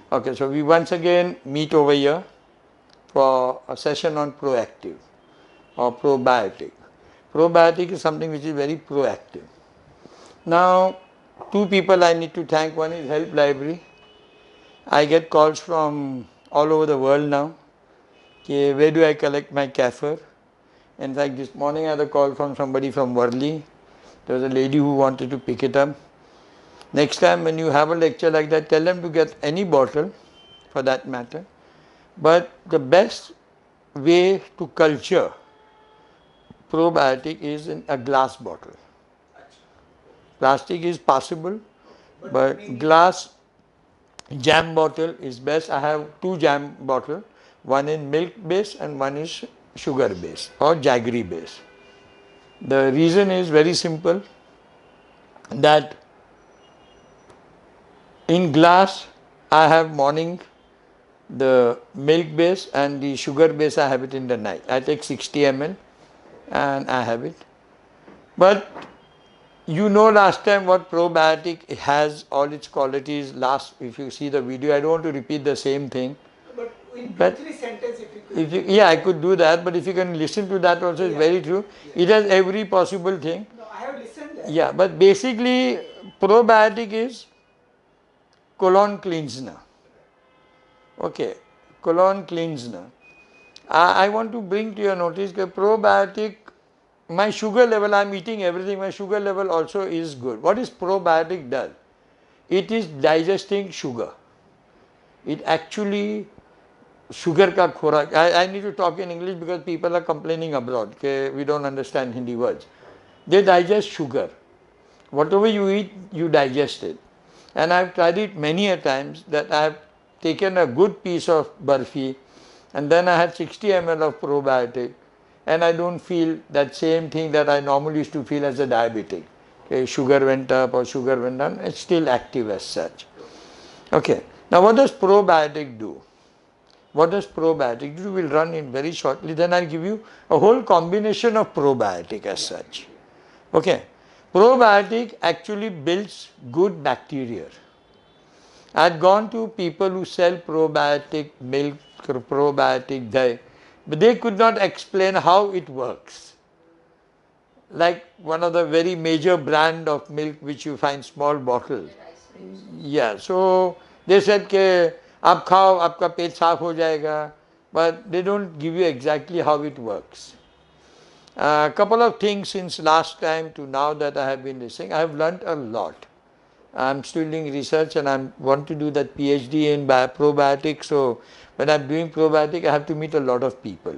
Okay, so we once again meet over here for a session on proactive or probiotic. Probiotic is something which is very proactive. Now, two people I need to thank. One is Help Library. I get calls from all over the world now. Okay, where do I collect my kaffir? In fact, this morning I had a call from somebody from Worli. There was a lady who wanted to pick it up. Next time when you have a lecture like that, tell them to get any bottle for that matter. But the best way to culture probiotic is in a glass bottle. Plastic is possible, but glass jam bottle is best. I have two jam bottle, one in milk base and one is sugar base or jaggery base. The reason is very simple, that in glass I have morning the milk base and the sugar base I have it in the night. I take 60 ml and I have it. But you know last time what probiotic has all its qualities. Last, if you see the video, I don't want to repeat the same thing. But in But 3 sentences if you could. yeah, I could do that, but if you can listen to that also, it's very true. It has every possible thing. No, I have listened that. Yeah, but basically probiotic is colon cleanser. Okay, colon cleanser. I want to bring to your notice that probiotic, my sugar level, I am eating everything, my sugar level also is good. What is probiotic does? It is digesting sugar. It actually, sugar ka khorak, I need to talk in English because people are complaining abroad, okay, we don't understand Hindi words. They digest sugar. Whatever you eat, you digest it. And I've tried it many a times that I've taken a good piece of barfi and then I had 60 ml of probiotic and I don't feel that same thing that I normally used to feel as a diabetic. Okay, sugar went up or sugar went down, it's still active as such. Okay, now what does probiotic do? What does probiotic do? We'll run in very shortly, then I'll give you a whole combination of probiotic as such. Okay, probiotic actually builds good bacteria. I had gone to people who sell probiotic milk, probiotic dye, but they could not explain how it works. Like one of the very major brand of milk which you find small bottles. Yeah, so they said कि आप खाओ आपका पेट साफ हो जाएगा, but they don't give you exactly how it works. A couple of things since last time to now that I have been listening, I have learnt a lot. I'm still doing research and I want to do that PhD in probiotics. So when I'm doing probiotic, I have to meet a lot of people.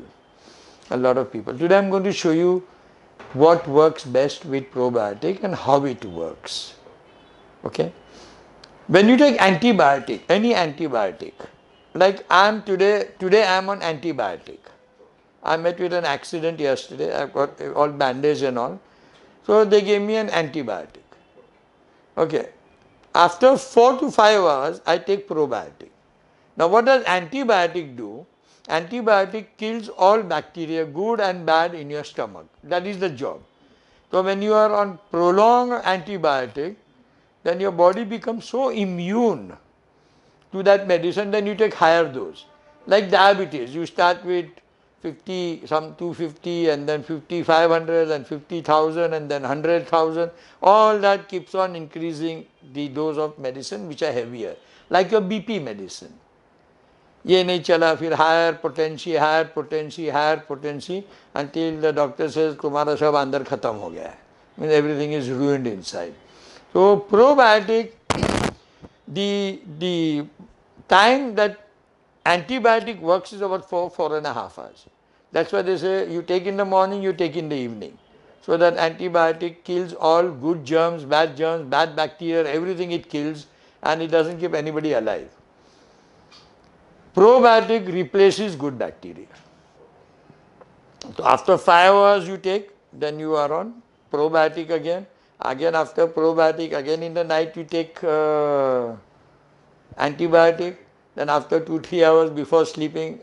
A lot of people. Today I'm going to show you what works best with probiotic and how it works. Okay. When you take antibiotic, any antibiotic, like today I'm on antibiotic. I met with an accident yesterday. I've got all bandage and all. So they gave me an antibiotic. Okay. After 4 to 5 hours, I take probiotic. Now what does antibiotic do? Antibiotic kills all bacteria, good and bad, in your stomach. That is the job. So when you are on prolonged antibiotic, then your body becomes so immune to that medicine, then you take higher dose. Like diabetes, you start with 50, some 250 and then 5,500 and 50,000 and then 100,000. All that keeps on increasing the dose of medicine which are heavier. Like your BP medicine. ये नहीं चला, फिर higher potency until the doctor says तुम्हारा सब अंदर खत्म हो गया है. Means everything is ruined inside. So probiotic, the time that antibiotic works is about 4.5 hours. That's why they say you take in the morning, you take in the evening. So that antibiotic kills all good germs, bad bacteria, everything it kills, and it doesn't keep anybody alive. Probiotic replaces good bacteria. So after 5 hours you take, then you are on probiotic again. Again after probiotic, again in the night you take antibiotic. Then after 2-3 hours before sleeping,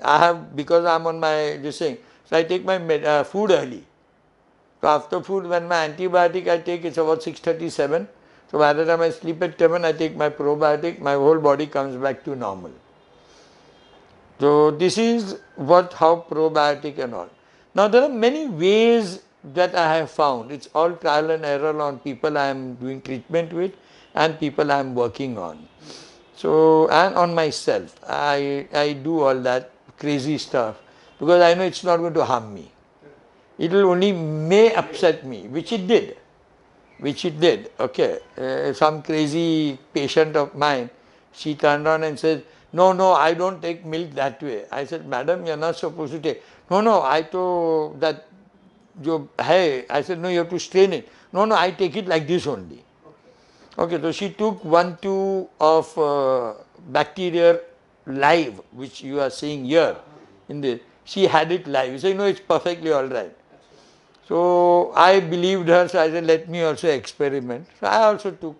because I'm on my this thing, so I take my food early. So after food, when my antibiotic I take, it's about 6:37. So by the time I sleep at 7, I take my probiotic, my whole body comes back to normal. So this is how probiotic and all. Now there are many ways that I have found. It's all trial and error on people I am doing treatment with and people I am working on. So, and on myself, I do all that crazy stuff because I know it's not going to harm me. It will only may upset me, which it did. Okay. Some crazy patient of mine, she turned on and said, no, I don't take milk that way. I said, madam, you're not supposed to take. No, I told that, hey, I said, no, you have to strain it. No, I take it like this only. Okay, so she took 1 2 of bacteria live, which you are seeing here in this. She had it live. You say, no, it's perfectly all right. So I believed her, so I said, let me also experiment. So I also took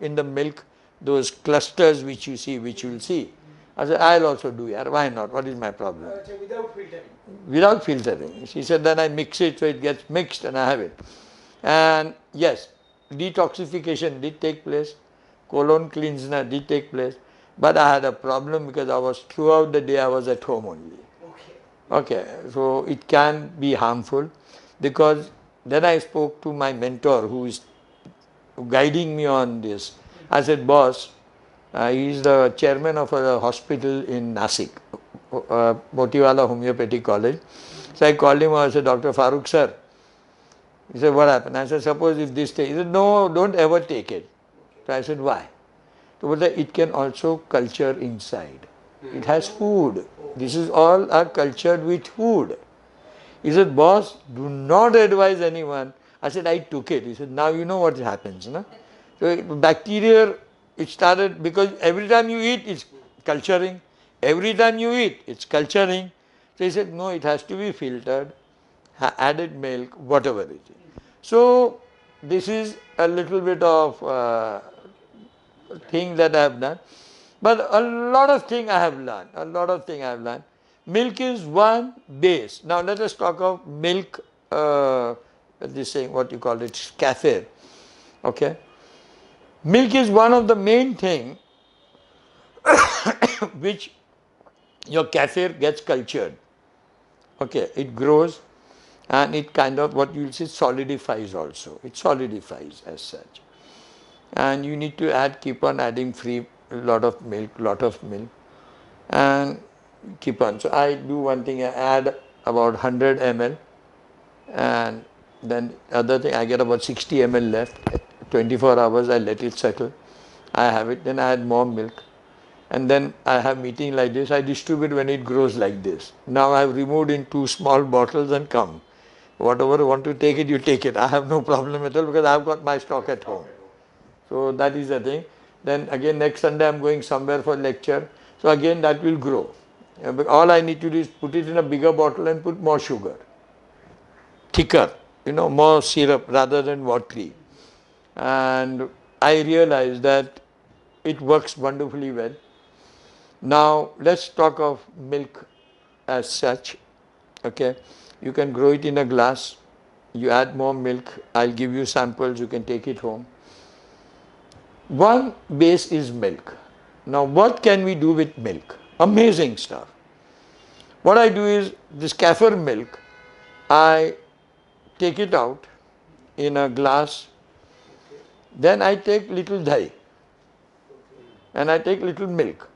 in the milk those clusters which you see, which you will see. I said, I'll also do it. Why not? What is my problem? Without filtering. Without filtering. She said, then I mix it so it gets mixed and I have it. And yes, detoxification did take place, colon cleanser did take place, but I had a problem because throughout the day I was at home only. Okay, so it can be harmful because then I spoke to my mentor who is guiding me on this. I said, boss, he is the chairman of a hospital in Nasik, Motiwala Homeopathic College. So I called him, I said, Dr. Farooq sir. He said, what happened? I said, suppose if this takes, he said, no, don't ever take it. So I said, why? So it can also culture inside. It has food. This is all are cultured with food. He said, boss, do not advise anyone. I said, I took it. He said, now you know what happens. No? So bacteria, it started because every time you eat, it's culturing. Every time you eat, it's culturing. So he said, no, it has to be filtered, added milk, whatever it is. So this is a little bit of thing that I have done. But a lot of things I have learned. Milk is one base. Now let us talk of milk, this thing, what you call it, kefir. Okay. Milk is one of the main thing which your kefir gets cultured. Okay, it grows and it kind of what you will see solidifies also. It solidifies as such. And you need to keep on adding lot of milk and keep on. So I do one thing, I add about 100 ml and then other thing I get about 60 ml left. 24 hours I let it settle. I have it, then I add more milk. And then I have meeting like this, I distribute when it grows like this. Now I have removed in 2 small bottles and come. Whatever you want to take it, you take it. I have no problem at all because I have got my stock at home. So that is the thing. Then again next Sunday I am going somewhere for lecture. So again that will grow. But all I need to do is put it in a bigger bottle and put more sugar. Thicker, more syrup rather than watery. And I realized that it works wonderfully well. Now let's talk of milk as such. Okay, you can grow it in a glass. You add more milk. I'll give you samples. You can take it home. One base is milk. Now what can we do with milk? Amazing stuff. What I do is this kefir milk, I take it out in a glass. Then I take little dahi and I take little milk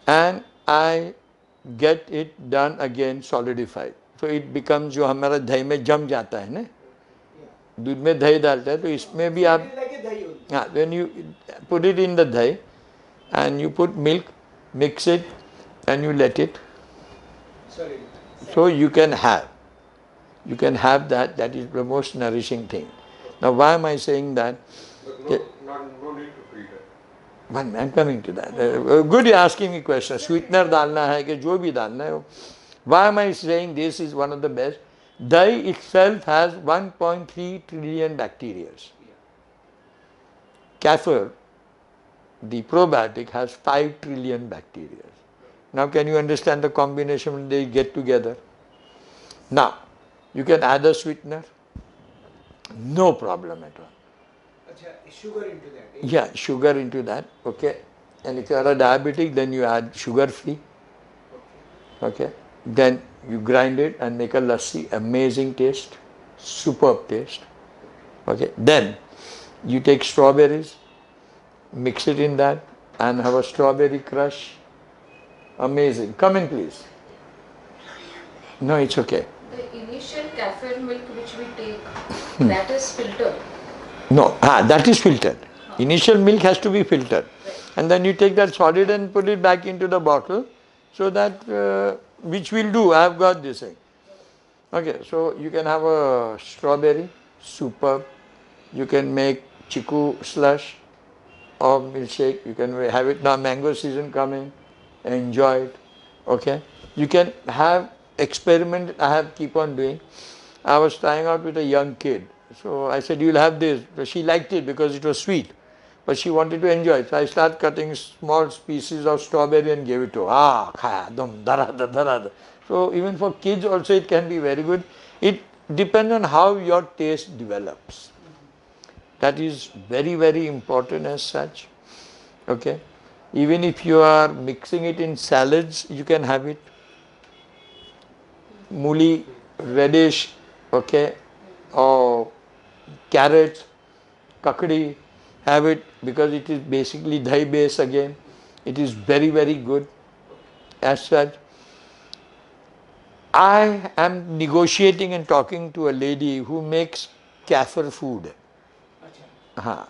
and I get it done again solidified. So it becomes जो हमारा दही में जम जाता है ना, दूध में दही डालता है तो इसमें भी आप when you put it in the dahi and you put milk, mix it and you let it. So you can have that is the most nourishing thing. Now why am I saying that? But no need to filter. I'm coming to that. Good, you're asking me question. Sweetener डालना है कि जो भी डालना है. Why am I saying this is one of the best? Dahi itself has 1.3 trillion bacteria. Kefir, the probiotic, has 5 trillion bacteria. Now can you understand the combination when they get together? Now, you can add a sweetener. No problem at all. Acha, sugar into that. Eh? Yeah, sugar into that. Okay. And if you are a diabetic, then you add sugar free. Okay. Then you grind it and make a lassi. Amazing taste. Superb taste. Okay. Then you take strawberries, mix it in that, and have a strawberry crush. Amazing. Come in, please. No, it's okay. The initial caffeine milk which we take, that is filtered. No, that is filtered. Initial milk has to be filtered. And then you take that solid and put it back into the bottle so that, which we'll do. I have got this thing. Okay, so you can have a strawberry, superb. You can make chiku slush or milkshake. You can have it now, mango season coming. Enjoy it. Okay. You can have experiment. I have keep on doing. I was trying out with a young kid. So I said, you'll have this. So she liked it because it was sweet. But she wanted to enjoy it. So I started cutting small pieces of strawberry and gave it to her. Khaya, dum, darada, darada. So even for kids also it can be very good. It depends on how your taste develops. That is very, very important as such. Okay. Even if you are mixing it in salads, you can have it. Mooli, reddish, okay, or carrots, kakadi, have it because it is basically dahi base again. It is very, very good as such. I am negotiating and talking to a lady who makes kafir food. हाँ,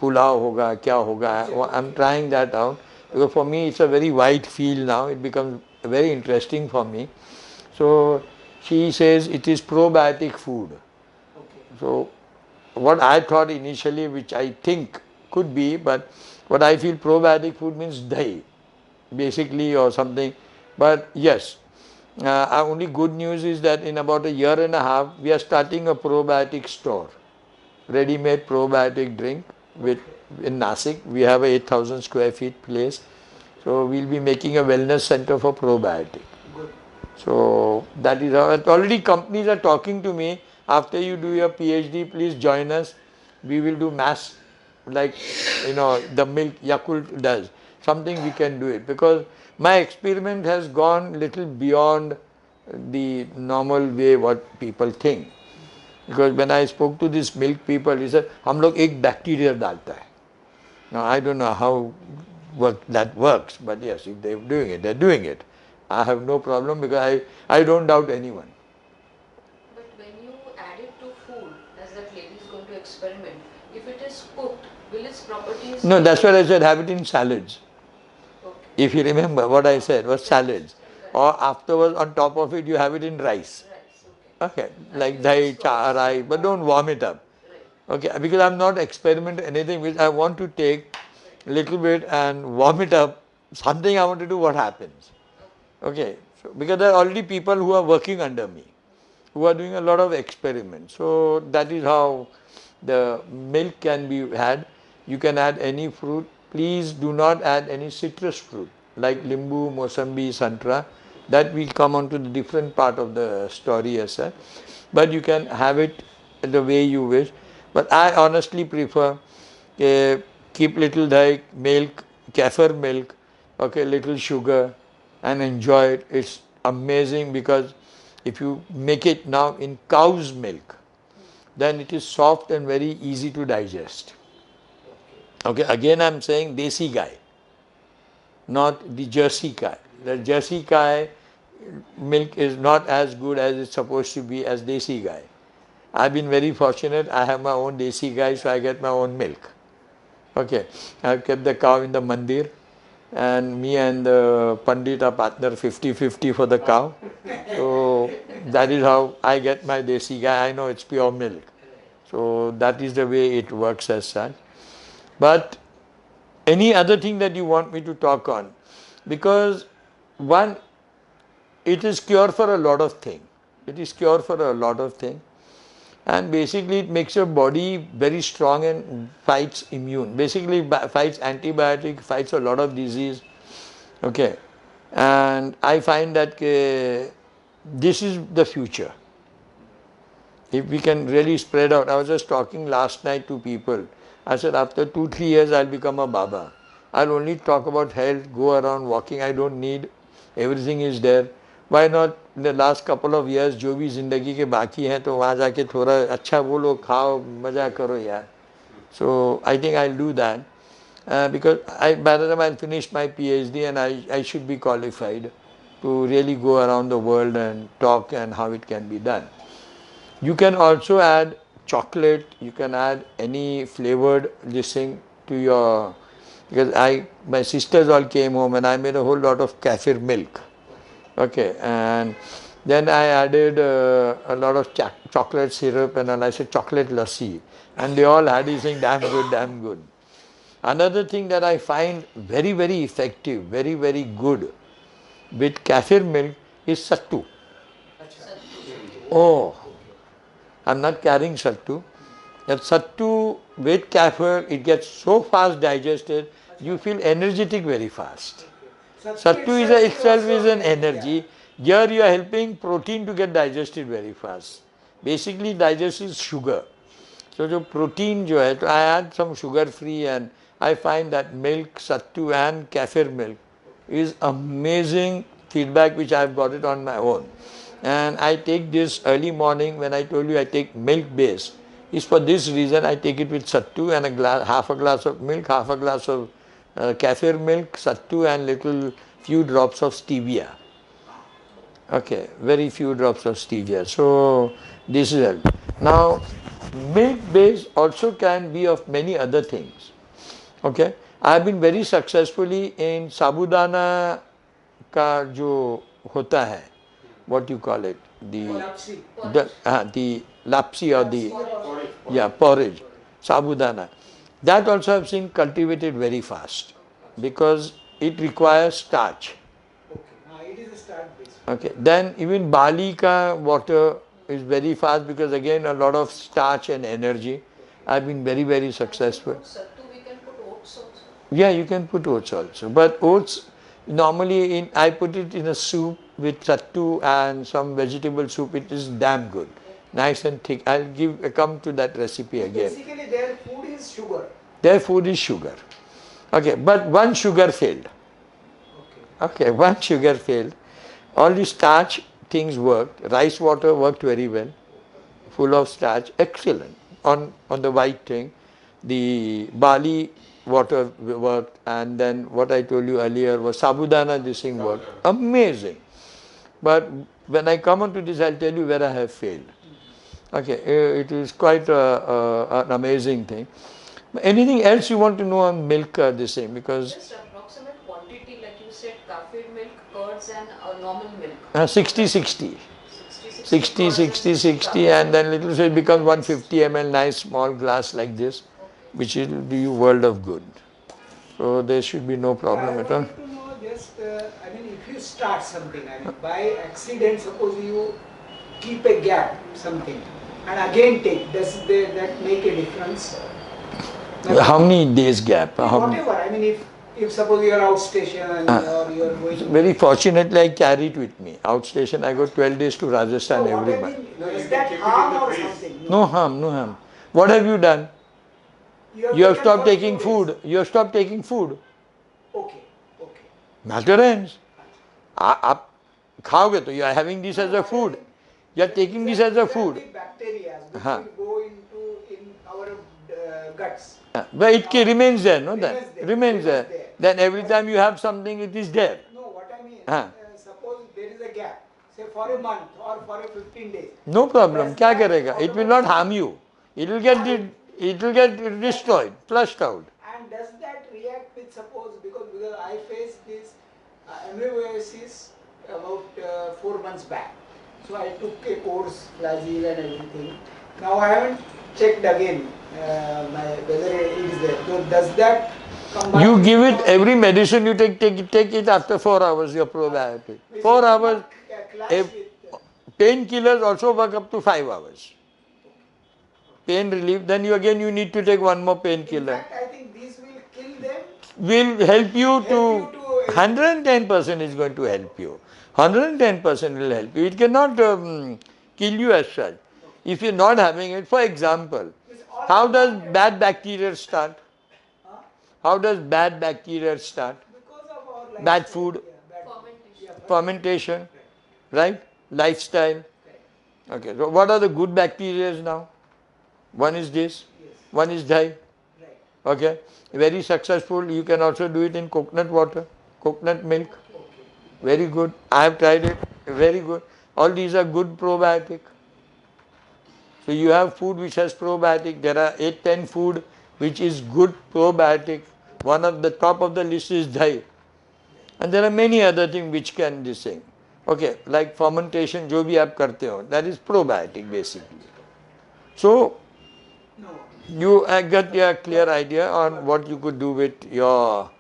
पुलाव होगा, क्या होगा, I'm trying that out because for me it's a very wide field now. It becomes very interesting for me. So she says it is probiotic food. So what I thought initially, which I think could be, but what I feel probiotic food means dahi, basically, or something. But yes, only good news is that in about a year and a half, we are starting a probiotic store, ready-made probiotic drink in Nasik. We have a 8,000 square feet place. So we'll be making a wellness center for probiotic. So that is how, already companies are talking to me, after you do your PhD, please join us. We will do mass, like, the milk Yakult does. Something we can do it, because my experiment has gone little beyond the normal way what people think. Because when I spoke to this milk people, he said, हम लोग एक bacteria डालता है. Now I don't know how that works, but yes, if they're doing it, they're doing it. I have no problem because I don't doubt anyone. But when you add it to food, as that lady is going to experiment, if it is cooked, will its properties... No, that's what I said, have it in salads. Okay. If you remember what I said was salads. Or afterwards on top of it you have it in rice. Okay, like dahi, rice, but don't warm it up. Okay, because I'm not experimenting anything which I want to take a little bit and warm it up. Something I want to do, what happens. Okay, so because there are already people who are working under me, who are doing a lot of experiments. So that is how the milk can be had. You can add any fruit. Please do not add any citrus fruit like limbu, mosambi, santra. That will come on to the different part of the story as well. But you can have it the way you wish. But I honestly prefer keep little dahi, milk, kefir milk, okay, little sugar, and enjoy it. It's amazing because if you make it now in cow's milk, then it is soft and very easy to digest. Okay, again I'm saying desi gai, not the Jersey gai. The Jersey gai milk is not as good as it's supposed to be as desi gai. I've been very fortunate. I have my own desi gai, so I get my own milk. Okay, I've kept the cow in the mandir, and me and the Pandit are partner 50-50 for the cow. So that is how I get my desi gai. I know it's pure milk. So that is the way it works as such. But any other thing that you want me to talk on? Because one, it is cure for a lot of things. It is cure for a lot of things. And basically it makes your body very strong and fights immune. Basically fights antibiotic, fights a lot of disease. Okay. And I find that this is the future. If we can really spread out. I was just talking last night to people. I said after 2-3 years I'll become a Baba. I'll only talk about health, go around walking. I don't need, everything is there. Why not in the last couple of years जो भी ज़िंदगी के बाकी हैं तो वहाँ जाके थोड़ा अच्छा बोलो, खाओ, मज़ा करो यार. So I think I'll do that. Because by the time I'll finish my PhD and I should be qualified to really go around the world and talk and how it can be done. You can also add chocolate, you can add any flavored this thing to your, because my sisters all came home and I made a whole lot of kefir milk. Okay, and then I added a lot of chocolate syrup and I said chocolate lassi, and they all had it saying damn good, damn good. Another thing that I find very, very effective, very, very good with kefir milk is sattu. Oh, I'm not carrying sattu. That sattu with kefir, it gets so fast digested, you feel energetic very fast. Sattu is itself is an energy. Here you are helping protein to get digested very fast. Basically digestion is sugar. So the protein जो है, I add some sugar free and I find that milk, sattu and kefir milk is amazing feedback which I have got it on my own. And I take this early morning. When I told you I take milk base, is for this reason. I take it with sattu and half a glass of milk, half a glass of kefir milk, sattu and little few drops of stevia. Okay, very few drops of stevia. So this is it. Now milk base also can be of many other things. Okay, I have been very successfully in sabudana का जो होता है, what you call it, the lapsi or the porridge, sabudana. That also I have seen cultivated very fast because it requires starch. It is a start base. Okay, then even barley ka water is very fast because again a lot of starch and energy. I've been very, very successful. Sattu we can put oats also. Yeah, you can put oats also, but oats normally I put it in a soup with sattu and some vegetable soup. It is damn good, nice and thick. I'll come to that recipe again. Basically, their food is sugar. Their food is sugar. Okay, but one sugar failed. Okay, one sugar failed. All the starch things worked. Rice water worked very well, full of starch, excellent. On the white thing, the barley water worked, and then what I told you earlier was sabudana, this thing worked. Amazing. But when I come on to this, I'll tell you where I have failed. Okay, it is quite an amazing thing. Anything else you want to know on milk, this thing? Because Just approximate quantity, like you said, kefir milk, curds and normal milk. 60-60. 60, and then little so it becomes 150 ml, nice small glass like this, which will do you world of good. So there should be no problem at all. I want to know just, if you start something, by accident, suppose you keep a gap, something, and again take, does that make a difference? How many days gap? Whatever, if suppose you are outstation or you are going... Very fortunately, I carry it with me. Outstation, I go 12 days to Rajasthan every month. Is that harm or something? No harm, no harm. What have you done? You have stopped taking food. You have stopped taking food. Okay. Matter ends. आप खाओगे तो you are having this as a food. You are taking this as a food. Bacteria which will go in our guts. But it remains there, no? Then Remains there. Then every time you have something, it is there. No, what I mean, suppose there is a gap, say for a month or for a 15 days. No problem. क्या करेगा? It will not harm you. It will get destroyed, flushed out. And does that react with, suppose, because I faced this amoebiasis about 4 months back. So I took a course, flagyl and everything. Now I haven't checked again whether it is there. So does that come back? You give it every medicine you take it after 4 hours. Your probiotic. 4 hours. Painkillers also work up to 5 hours. Pain relief. Then you need to take one more painkiller. In fact, I think these will kill them. Will help you to 110% is going to help you. 110% will help you. It cannot kill you as such. If you're not having it, for example, It's all how does fermented. bad bacteria start? Huh? How does bad bacteria start? Because of our lifestyle. Bad food, Yeah, bad food. Fermentation. Yeah, fermentation, Right. right? Lifestyle. Correct. Okay, so what are the good bacteria now? One is this, Yes. one is dye. Right. Okay, very successful. You can also do it in coconut water, coconut milk. Okay. Very good. I have tried it. Very good. All these are good probiotic. So you have food which has probiotic. There are 8-10 food which is good probiotic. One of the top of the list is dhi. And there are many other things which can this thing. Okay, like fermentation, जो भी आप करते हो, that is probiotic basically. So No. you got a clear idea on what you could do with your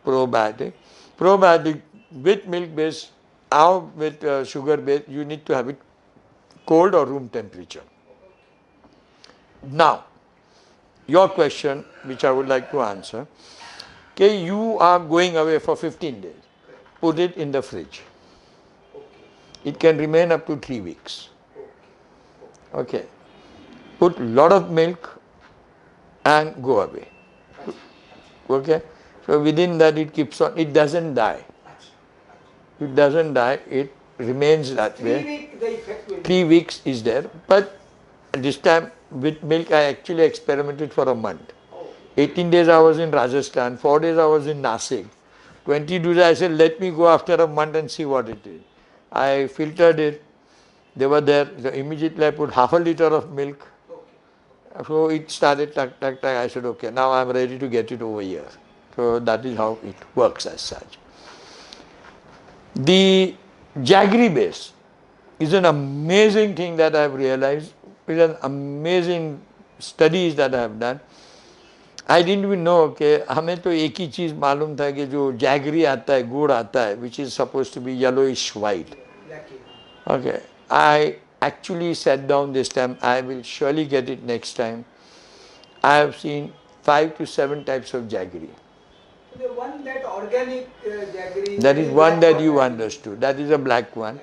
probiotic. Probiotic with milk base, or with sugar base, you need to have it cold or room temperature. Now, your question, which I would like to answer, okay, you are going away for 15 days. Put it in the fridge. Okay. It can remain up to 3 weeks. Okay. Okay. Put lot of milk and go away. Okay. So within that it keeps on. It doesn't die. It doesn't die. It remains that 3 way. weeks the effect will 3 weeks is there. But this time with milk I actually experimented for a month. Oh. 18 days I was in Rajasthan. 4 days I was in Nasik. 20 days I said let me go after a month and see what it is. I filtered it. They were there. So immediately I put half a liter of milk. Okay. So it started tuck, tuck, tuck. I said, okay, now I'm ready to get it over here. So that is how it works as such. The jaggery base is an amazing thing that I've realized. It's an amazing studies that I have done. I didn't even know कि हमें तो एक ही चीज़ मालूम था कि जो jaggery आता है गुड़ आता है which is supposed to be yellowish white. Lucky. Okay, I actually sat down this time. I will surely get it next time. I have seen 5 to 7 types of jaggery. So the one that organic jaggery. That is one black that you one. understood. That is a black one.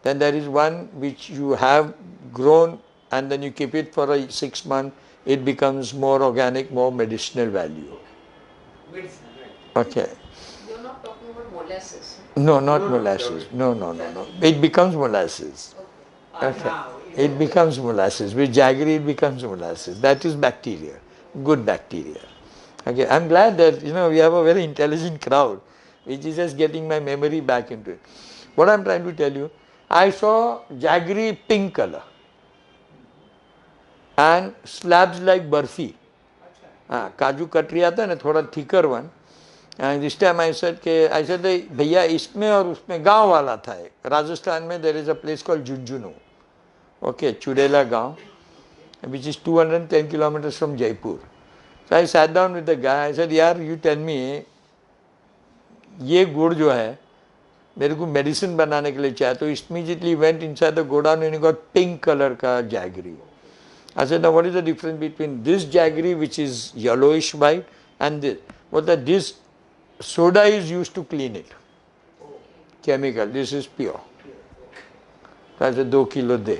Then there is one which you have grown and then you keep it for 6 months. It becomes more organic, more medicinal value. Medicine, right. Okay. You're not talking about molasses. No, not molasses. No. It becomes molasses. Okay. Now, It becomes molasses. With jaggery, it becomes molasses. That is bacteria, good bacteria. Okay. I'm glad that we have a very intelligent crowd, which is just getting my memory back into it. What I'm trying to tell you, I saw jaggery pink color and slabs like barfi. काजू कतरी आता है ना थोड़ा thicker one and this time I said भैया इसमें और उसमें गांव वाला था एक राजस्थान में there is a place called Jhunjhunu okay Chudela गांव which is 210 kilometers from Jaipur. So I sat down with the guy. I said, यार you tell me ये गुड़ जो है मेरे को मेडिसिन बनाने के लिए चाहिए तो immediately went inside the godown and he got pink color का jaggery. I said, now what is the difference between this jaggery which is yellowish white and this? Well, that this soda is used to clean it. Chemical. This is pure. So I said, 2 kilo de.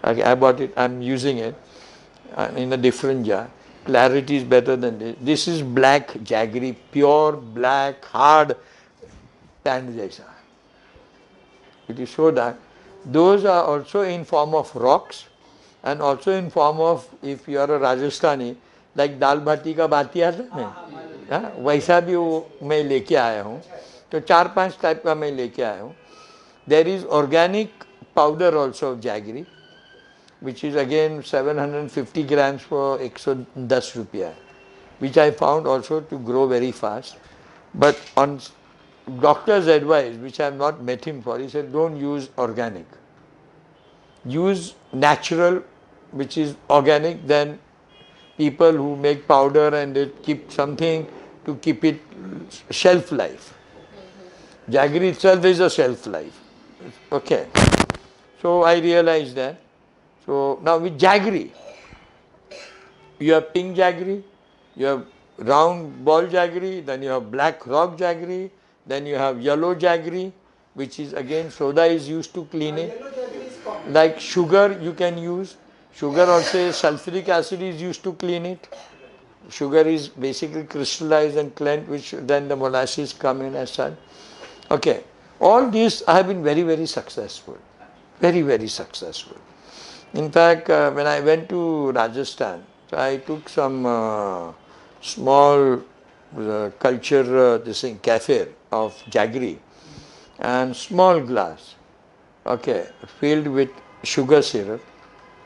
Okay, I bought it. I'm using it in a different jar. Clarity is better than this. This is black jaggery, pure black, hard, tan jaisa. It is so dark. Those are also in form of rocks. And also in form of, if you are a Rajasthani, like दाल भाटी का बाती आता है ना वैसा भी वो मैं लेके आया हूँ तो 4-5 टाइप का मैं लेके आया हूँ there is organic powder also of jaggery which is again 750 grams for 110 rupiah which I found also to grow very fast but on doctor's advice which I have not met him for he said don't use organic use natural which is organic than people who make powder and they keep something to keep it shelf life. Jaggery itself is a shelf life. Okay. So I realized that. So now with jaggery, you have pink jaggery, you have round ball jaggery, then you have black rock jaggery, then you have yellow jaggery, which is again soda is used to clean it. Yellow jaggery is common. Like sugar you can use. Sugar also, sulfuric acid is used to clean it. Sugar is basically crystallized and cleansed, which then the molasses come in as such. Okay. All these I have been very, very successful. Very, very successful. In fact, when I went to Rajasthan, so I took some small culture, this thing, cafe of jaggery and small glass, okay, filled with sugar syrup.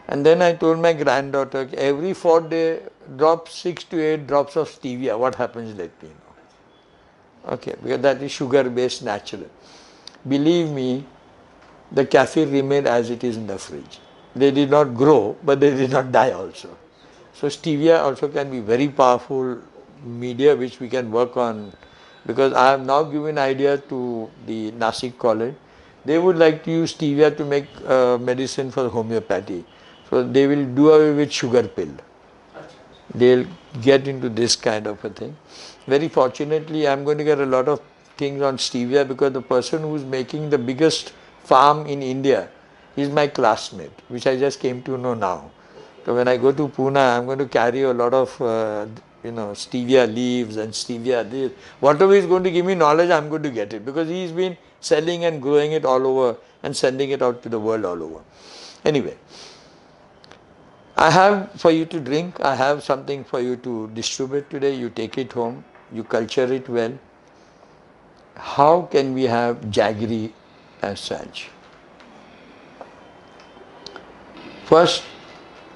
And then I told my granddaughter, every 4 day, drop 6 to 8 drops of stevia. What happens, let me know. Okay, because that is sugar-based natural. Believe me, the cafe remained as it is in the fridge. They did not grow, but they did not die also. So stevia also can be very powerful media which we can work on, because I have now given idea to the Nasik College. They would like to use stevia to make medicine for homeopathy. So they will do away with sugar pill. They'll get into this kind of a thing. Very fortunately, I'm going to get a lot of things on stevia because the person who's making the biggest farm in India is my classmate, which I just came to know now. So when I go to Pune, I'm going to carry a lot of stevia leaves and stevia this. Whatever is going to give me knowledge, I'm going to get it, because he's been selling and growing it all over and sending it out to the world all over. Anyway, I have for you to drink, I have something for you to distribute today. You take it home, you culture it well. How can we have jaggery as such? First,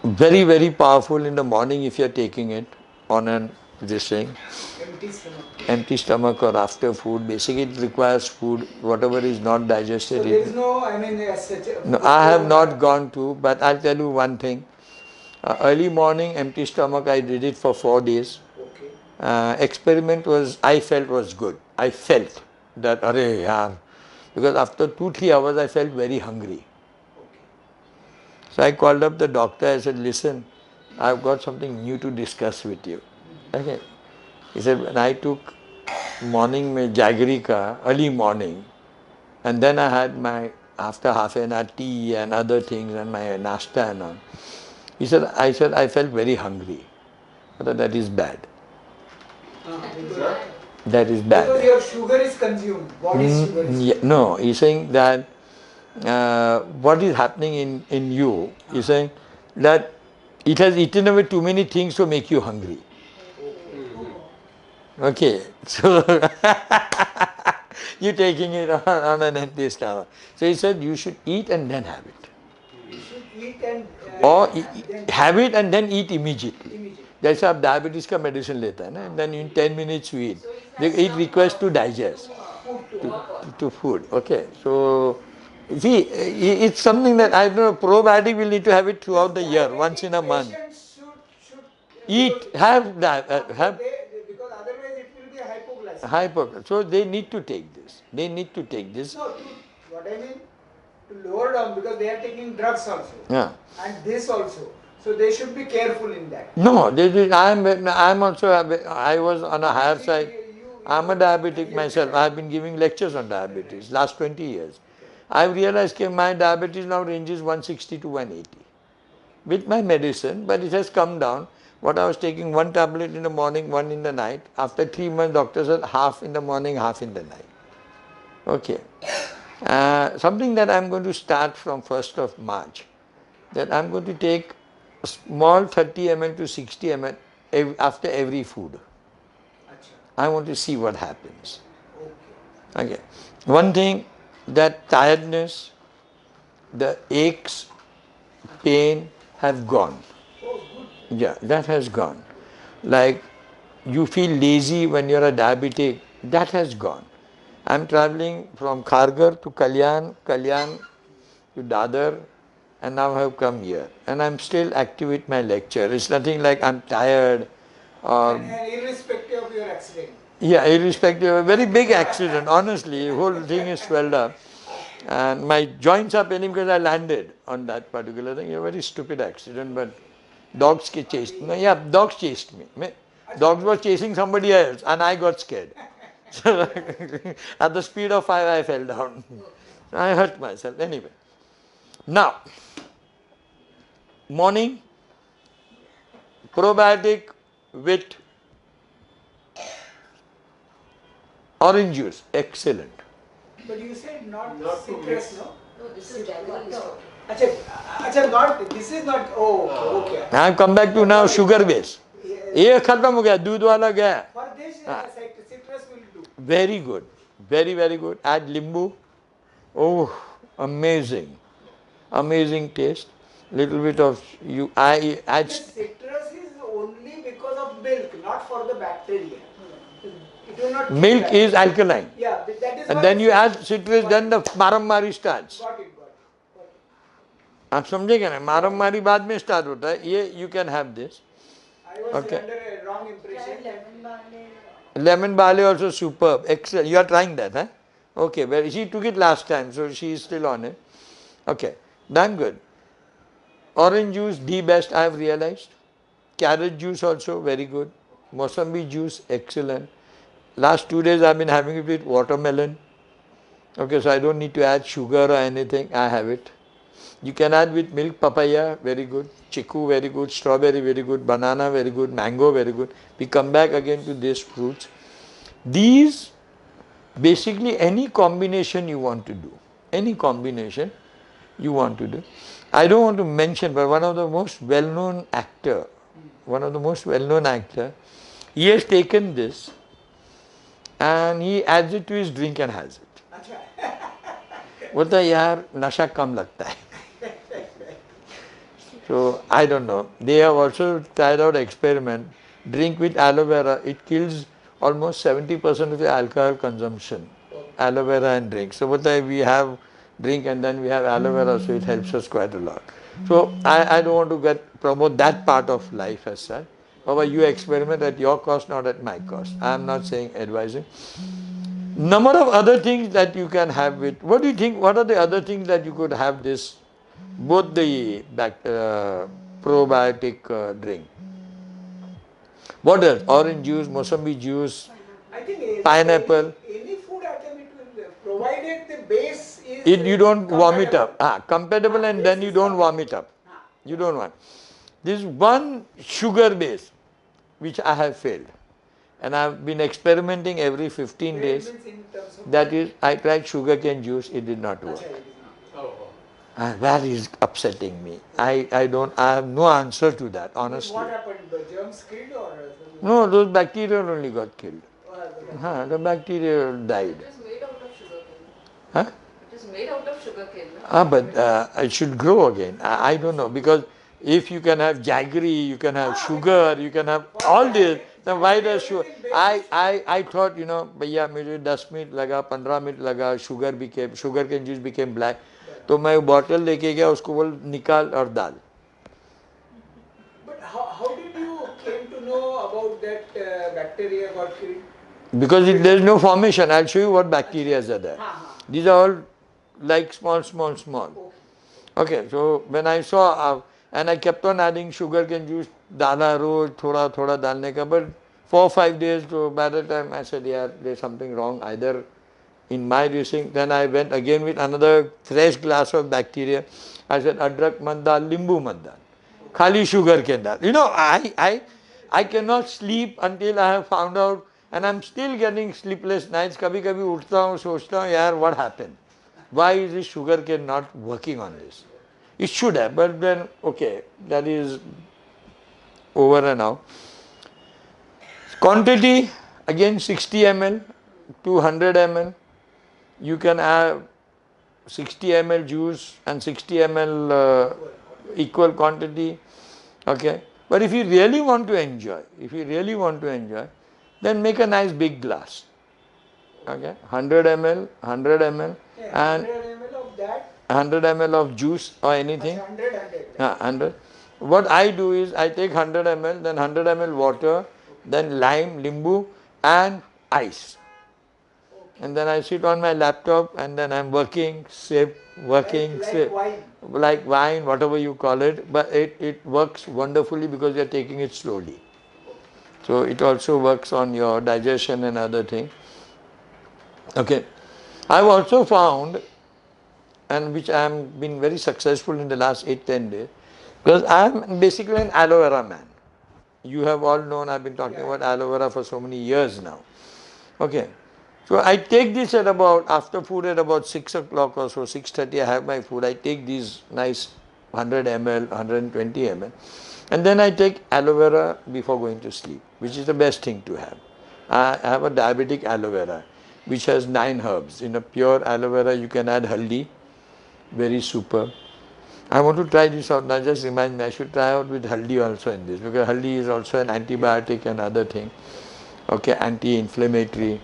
very, very powerful in the morning if you are taking it on this thing. Empty stomach or after food. Basically, it requires food. Whatever is not digested. So there is no, I mean, such a no, I have not gone to, but I'll tell you one thing. Early morning, empty stomach, I did it for 4 days. Okay. Experiment was, I felt was good. I felt that, arey yaar, because after 2-3 hours, I felt very hungry. So I called up the doctor. I said, listen, I've got something new to discuss with you. Okay. He said, when I took morning mein jaggery ka, early morning, and then I had my, after half an hour, tea and other things and my nashta and all. I said, I felt very hungry. I thought that is bad. That is bad. Because your sugar is consumed, body's sugar is No, he's saying that what is happening in you, he's saying that it has eaten away too many things to make you hungry. Okay, so you're taking it on an empty stomach. So he said you should eat and then have it. You should eat and Or then have it and then eat immediately. immediately. That's how diabetes ka medicine leta hai na, and then in 10 minutes you eat. It requires to digest to food. Okay, so see, it's something that I don't know. Probiotic will need to have it throughout the year, once in a month. Patients should Eat, have that, have because otherwise it will be hypoglycemia. hypocrisy. So they need to take this. They need to take this. No, what I mean, to lower down, because they are taking drugs also. Yeah. And this also. So they should be careful in that. No, I'm also, I was on a higher side. I'm a diabetic myself. I've been giving lectures on diabetes last 20 years. I've realized that my diabetes now ranges 160 to 180 with my medicine, but it has come down. What I was taking, one tablet in the morning, one in the night. After 3 months, doctor said half in the morning, half in the night. Okay. Something that I'm going to start from 1st of March, that I'm going to take a small 30 ml to 60 ml after every food. I want to see what happens. Okay. One thing, that tiredness, the aches, pain have gone. Yeah, that has gone. Like you feel lazy when you're a diabetic, that has gone. I'm traveling from Kharghar to Kalyan, Kalyan to Dadar, and now I have come here. And I'm still active with my lecture. It's nothing like I'm tired or... And irrespective of your accident. Yeah, irrespective of a very big accident, honestly, the whole thing is swelled up. And my joints are paining because I landed on that particular thing. A very stupid accident, but dogs chased me. Yeah, dogs chased me. Dogs were chasing somebody else and I got scared. So at the speed of 5, I fell down. I hurt myself. Anyway, Now, morning, probiotic with orange juice, excellent. But you said not Not to citrus, mix. no? No, this is jaggery is talking. अच्छा not this is not okay. I come back to now sugar base. ये खत्म हो गया, दूध वाला गया. For this citrus will do. Very good, very very good. Add limbu. Oh, amazing, amazing taste. Little bit of you. I add. The citrus is only because of milk, not for the bacteria. It will not. Milk is alkaline. Yeah, that is. And then you add citrus, then the maramari starts. Got it. आप समझेंगे ना, मारम-मारी बाद में start होता है. ये you can have this. I was Okay. under a wrong impression. Lemon barley also superb. Excellent. You are trying that, huh? Okay. Well, she took it last time, so she is still on it. Okay. Damn good. Orange juice, the best I have realized. Carrot juice also very good. Mosambi juice, excellent. Last 2 days I have been having it with watermelon. Okay, so I don't need to add sugar or anything. I have it. You can add with milk, papaya, very good. Chiku, very good. Strawberry, very good. Banana, very good. Mango, very good. We come back again to these fruits. These, basically any combination you want to do. Any combination you want to do. I don't want to mention, but one of the most well-known actor, he has taken this and he adds it to his drink and has it. बोलता है यार नशा कम लगता है. So I don't know. They have also tried out experiment. Drink with aloe vera. It kills almost 70% of the alcohol consumption. Aloe vera and drink. So what we have drink and then we have aloe vera, so it helps us quite a lot. So I don't want to promote that part of life as such. But you experiment at your cost, not at my cost. I am not saying advising. Number of other things that you can have with. What do you think? What are the other things that you could have this? Both the probiotic drink. What else? Orange juice, Mosambi juice, I think pineapple. Any food item it will provided the base is. You don't warm it compatible. up. Compatible and then you don't warm it up. You don't want. This is one sugar base which I have failed. And I have been experimenting every 15 days. That is, I tried sugarcane juice, it did not work. That is upsetting me. I have no answer to that, honestly. What happened? The germs killed or? No, those bacteria only got killed. The bacteria died. It is made out of sugarcane. Huh? It is made out of sugarcane. No? But it should grow again. I don't know, because if you can have jaggery, you can have sugar, you can have all this, then why does sugar? I thought, भैया मुझे 10 minute लगा, 15 minute लगा, sugar cane juice became black. तो मैं bottle लेके गया, उसको बोल निकाल और डाल. But how did you came to know about that bacteria got killed? Because there is no formation. I'll show you what bacteria are there. These are all like small. Okay, so when I saw, and I kept on adding sugarcane juice, dala roz, thoda dalne ka, but 4 or 5 days, so by the time I said, yeah, there's something wrong, either in my dressing. Then I went again with another fresh glass of bacteria. I said, adrak mat dal, limbu mat dal. Khali sugarcane dal. I cannot sleep until I have found out, and I'm still getting sleepless nights. Kabhi uthta hu, sochta hu, yaar, what happened? Why is this sugarcane not working on this? It should have, but then, okay, that is over and now. Quantity, again 60 ml to 100 ml. You can have 60 ml juice and 60 ml equal quantity. Okay. But if you really want to enjoy, then make a nice big glass. Okay. 100 ml, and 100 ml of that. 100 ml of juice or anything. 100. 100. What I do is I take 100 ml, then 100 ml water, then lime, limbu and ice. And then I sit on my laptop and then I'm working, sip, sip. Like wine, whatever you call it. But it works wonderfully because you're taking it slowly. So it also works on your digestion and other things. Okay. I've also found and which I am been very successful in the last 8-10 days, because I am basically an aloe vera man. You have all known I've been talking about aloe vera for so many years now. Okay. So I take this at about, after food at about 6 o'clock or so, 6:30 I have my food. I take these nice 100 ml, 120 ml, and then I take aloe vera before going to sleep, which is the best thing to have. I have a diabetic aloe vera, which has 9 herbs. In a pure aloe vera, you can add haldi, very superb. I want to try this out now, just remind me, I should try out with haldi also in this, because haldi is also an antibiotic and other thing. Okay, anti-inflammatory.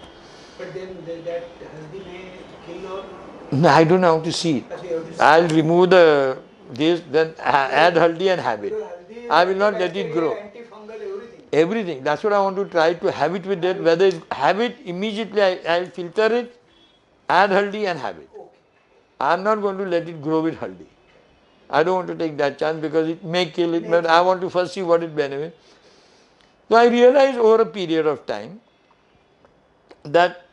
But then that haldi may kill or No, I don't know how to see it. I'll remove this, then add haldi and have it. I will not let it grow. Antifungal, everything. Everything. That's what I want to try to have it with that. Whether have it immediately, I'll filter it, add haldi and have it. I'm not going to let it grow with haldi. I don't want to take that chance because it may kill it, but I want to first see what it benefits. So I realized over a period of time that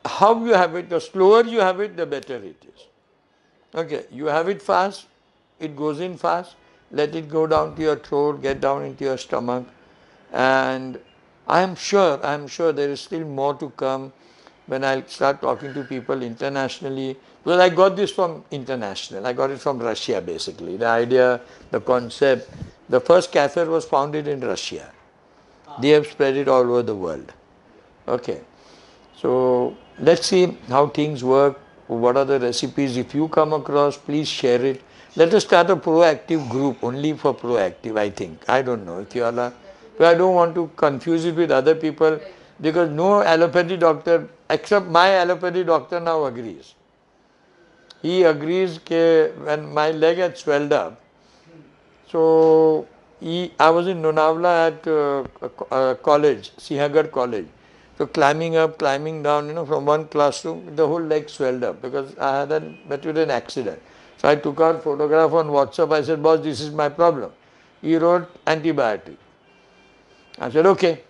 how you have it, the slower you have it, the better it is. Okay, you have it fast, it goes in fast, let it go down to your throat, get down into your stomach, and I am sure there is still more to come when I start talking to people internationally. Well, I got this from international. I got it from Russia basically. The idea, the concept. The first cafe was founded in Russia. They have spread it all over the world. Okay. So let's see how things work. What are the recipes? If you come across, please share it. Let us start a proactive group only for proactive, I think. I don't know if you all are. But I don't want to confuse it with other people, because no allopathy doctor, except my allopathy doctor now agrees. He agrees that when my leg had swelled up, so I was in Lonavala at college, Sihagar College. So climbing up, climbing down, from one classroom, the whole leg swelled up because I had met with an accident. So I took out photograph on WhatsApp. I said, boss, this is my problem. He wrote antibiotic. I said, okay.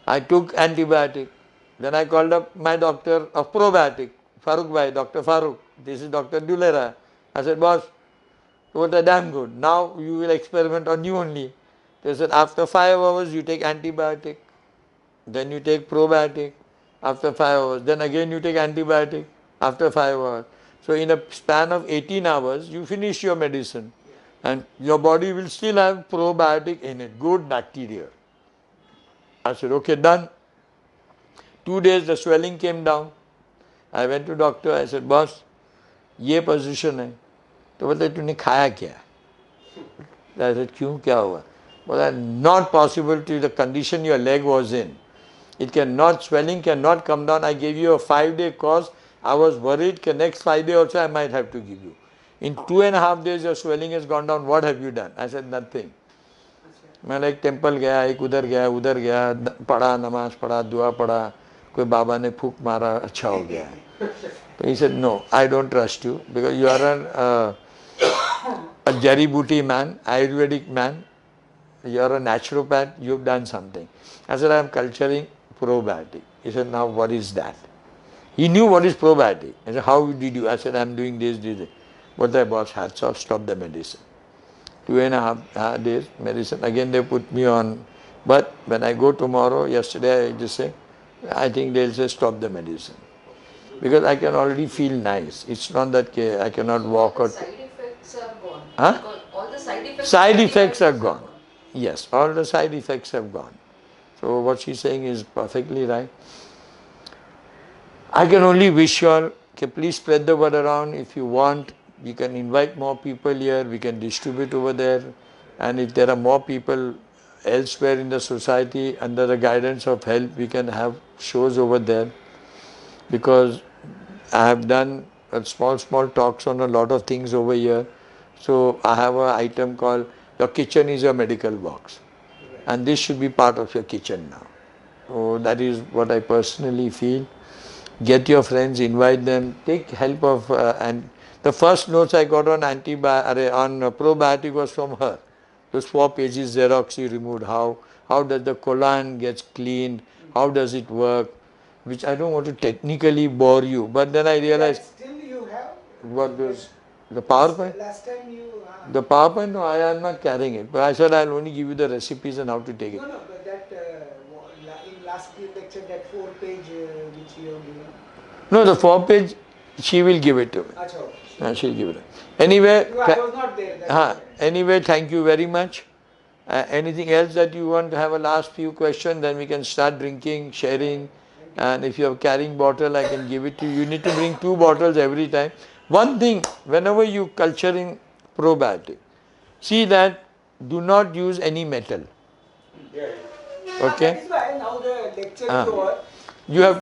I took antibiotic. Then I called up my doctor of probiotic, Farooq Bhai, Dr. Farooq. This is Dr. Dulera. I said, boss, what a damn good. Now you will experiment on you only. They said, after 5 hours you take antibiotic. Then you take probiotic after 5 hours. Then again you take antibiotic after 5 hours. So in a span of 18 hours, you finish your medicine. And your body will still have probiotic in it, good bacteria. I said, okay, done. 2 days the swelling came down. I went to doctor. I said, boss, ये position है. तो बोलते तूने खाया क्या? I said, क्यों क्या हुआ? Well, not possible to the condition your leg was in. It cannot, swelling cannot come down. I gave you a 5-day course. I was worried the next 5 days also I might have to give you. In 2.5 days your swelling has gone down. What have you done? I said, nothing. मैं एक temple गया, एक उधर गया, पढ़ा, नमाज पढ़ा, दुआ पढ़ा, कोई बाबा ने फूक मारा, अच्छा हो गया. So he said, no, I don't trust you because you are a jari-booty man, Ayurvedic man. You are a naturopath, you've done something. I said, I am culturing probiotic. He said, now what is that? He knew what is probiotic. I said, how did you? I said, I am doing this. But the boss hats off, stop the medicine. 2.5 days medicine. Again they put me on. But when I go tomorrow, yesterday I just say, I think they'll say stop the medicine. Because I can already feel nice. It's not that I cannot walk or... Side effects are gone. Huh? All the side effects are gone. Yes, all the side effects have gone. So what she's saying is perfectly right. I can only wish you all, okay, please spread the word around. If you want, we can invite more people here, we can distribute over there. And if there are more people elsewhere in the society under the guidance of health, we can have shows over there. Because I have done small talks on a lot of things over here. So I have an item called your kitchen is your medical box. And this should be part of your kitchen now. So that is what I personally feel. Get your friends, invite them, take help of, and the first notes I got on probiotic was from her. Those 4 pages Xerox she removed. How does the colon gets cleaned? How does it work? which I don't want to technically bore you, but then I realized Still you have? what was the PowerPoint. Last time you... The PowerPoint, no, I am not carrying it, but I said I'll only give you the recipes and how to take it. No, but that in last lecture, that 4-page which you have given. No, the 4-page, she will give it to me. Achha, okay. She'll give it. Anyway, No, I was not there. anyway, thank you very much. Anything else that you want to have a last few questions, then we can start drinking, sharing. And if you are carrying bottle, I can give it to you. You need to bring 2 bottles every time. One thing, whenever you culturing probiotic, see that do not use any metal. Yeah. Okay? That is why now the lecture is over. You have